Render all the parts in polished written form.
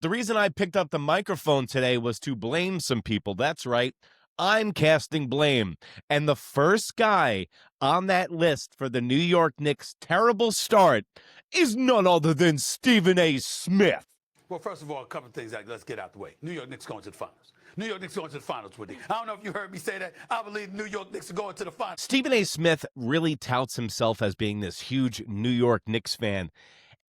The reason I picked up the microphone today was to blame some people. That's right. I'm casting blame. And the first guy on that list for the New York Knicks' terrible start is none other than Stephen A. Smith. Well, first of all, a couple of things. Let's get out the way. New York Knicks going to the finals. New York Knicks going to the finals, Woody. I don't know if you heard me say that. I believe New York Knicks are going to the finals. Stephen A. Smith really touts himself as being this huge New York Knicks fan.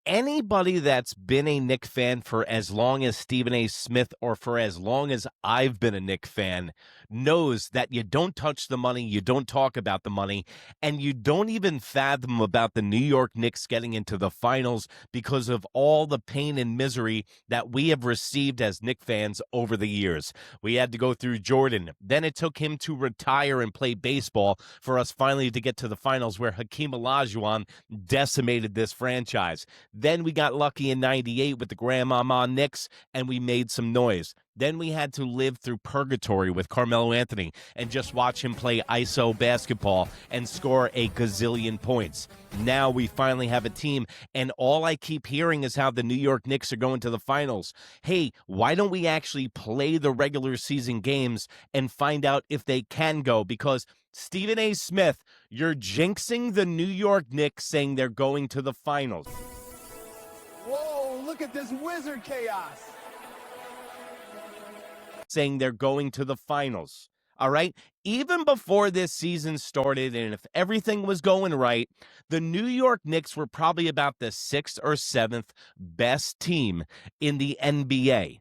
Anybody that's been a Knicks fan for as long as Stephen A. Smith or for as long as I've been a Knicks fan knows that you don't touch the money, you don't talk about the money, and you don't even fathom about the New York Knicks getting into the finals because of all the pain and misery that we have received as Knicks fans over the years. We had to go through Jordan. Then it took him to retire and play baseball for us finally to get to the finals where Hakeem Olajuwon decimated this franchise. Then we got lucky in 98 with the Grandmama Knicks, and we made some noise. Then we had to live through purgatory with Carmelo Anthony and just watch him play ISO basketball and score a gazillion points. Now we finally have a team, and all I keep hearing is how the New York Knicks are going to the finals. Hey, why don't we actually play the regular season games and find out if they can go? Because Stephen A. Smith, you're jinxing the New York Knicks saying they're going to the finals. Whoa, look at this wizard chaos. Saying they're going to the finals. All right. Even before this season started, and if everything was going right, the New York Knicks were probably about the 6th or 7th best team in the NBA.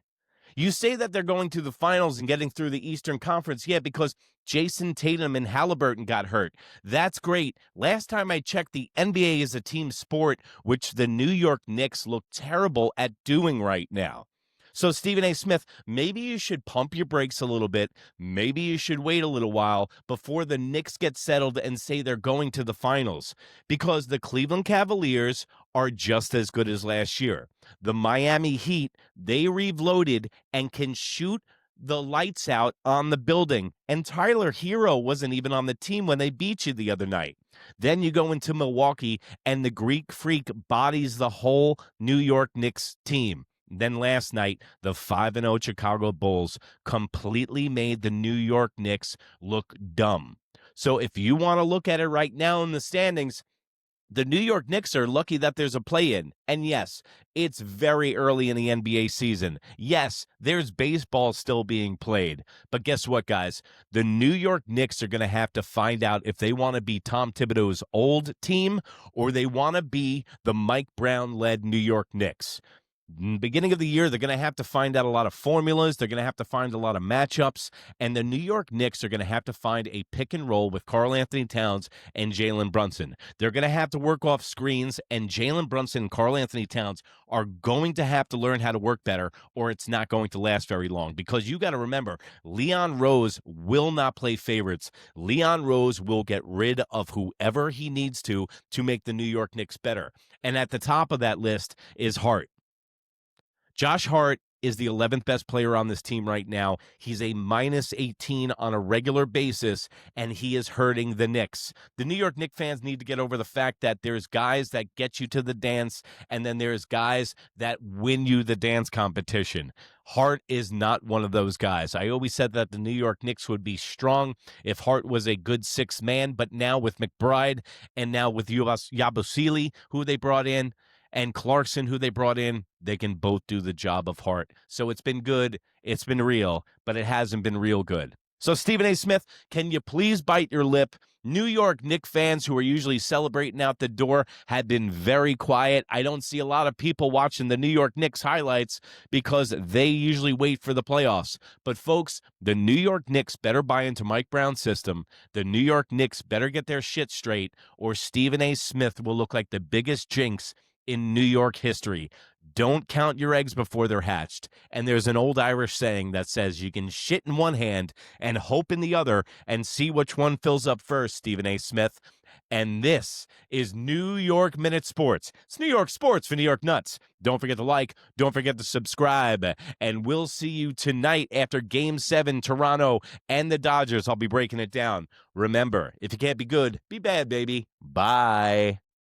You say that they're going to the finals and getting through the Eastern Conference, yeah, because Jason Tatum and Halliburton got hurt. That's great. Last time I checked, the NBA is a team sport, which the New York Knicks look terrible at doing right now. So, Stephen A. Smith, maybe you should pump your brakes a little bit. Maybe you should wait a little while before the Knicks get settled and say they're going to the finals, because the Cleveland Cavaliers are just as good as last year. The Miami Heat, they reloaded and can shoot the lights out on the building. And Tyler Hero wasn't even on the team when they beat you the other night. Then you go into Milwaukee, and the Greek Freak bodies the whole New York Knicks team. Then last night, the 5-0 Chicago Bulls completely made the New York Knicks look dumb. So if you want to look at it right now in the standings, the New York Knicks are lucky that there's a play-in. And yes, it's very early in the NBA season. Yes, there's baseball still being played. But guess what, guys? The New York Knicks are going to have to find out if they want to be Tom Thibodeau's old team or they want to be the Mike Brown-led New York Knicks. Beginning of the year, they're going to have to find out a lot of formulas. They're going to have to find a lot of matchups. And the New York Knicks are going to have to find a pick and roll with Karl Anthony Towns and Jalen Brunson. They're going to have to work off screens, and Jalen Brunson and Karl Anthony Towns are going to have to learn how to work better, or it's not going to last very long. Because you got to remember, Leon Rose will not play favorites. Leon Rose will get rid of whoever he needs to make the New York Knicks better. And at the top of that list is Hart. Josh Hart is the 11th best player on this team right now. He's a minus 18 on a regular basis, and he is hurting the Knicks. The New York Knicks fans need to get over the fact that there's guys that get you to the dance, and then there's guys that win you the dance competition. Hart is not one of those guys. I always said that the New York Knicks would be strong if Hart was a good sixth man, but now with McBride and now with Yabusele, who they brought in, and Clarkson, who they brought in, they can both do the job of Hart. So it's been good, it's been real, but it hasn't been real good. So Stephen A. Smith, can you please bite your lip? New York Knicks fans who are usually celebrating out the door have been very quiet. I don't see a lot of people watching the New York Knicks highlights because they usually wait for the playoffs. But folks, the New York Knicks better buy into Mike Brown's system. The New York Knicks better get their shit straight, or Stephen A. Smith will look like the biggest jinx in New York history. Don't count your eggs before they're hatched. And there's an old Irish saying that says you can shit in one hand and hope in the other and see which one fills up first, Stephen A. Smith. And this is New York Minute Sports. It's New York sports for New York nuts. Don't forget to like, don't forget to subscribe, and we'll see you tonight after Game 7, Toronto and the Dodgers. I'll be breaking it down. Remember, if you can't be good, be bad, baby. Bye.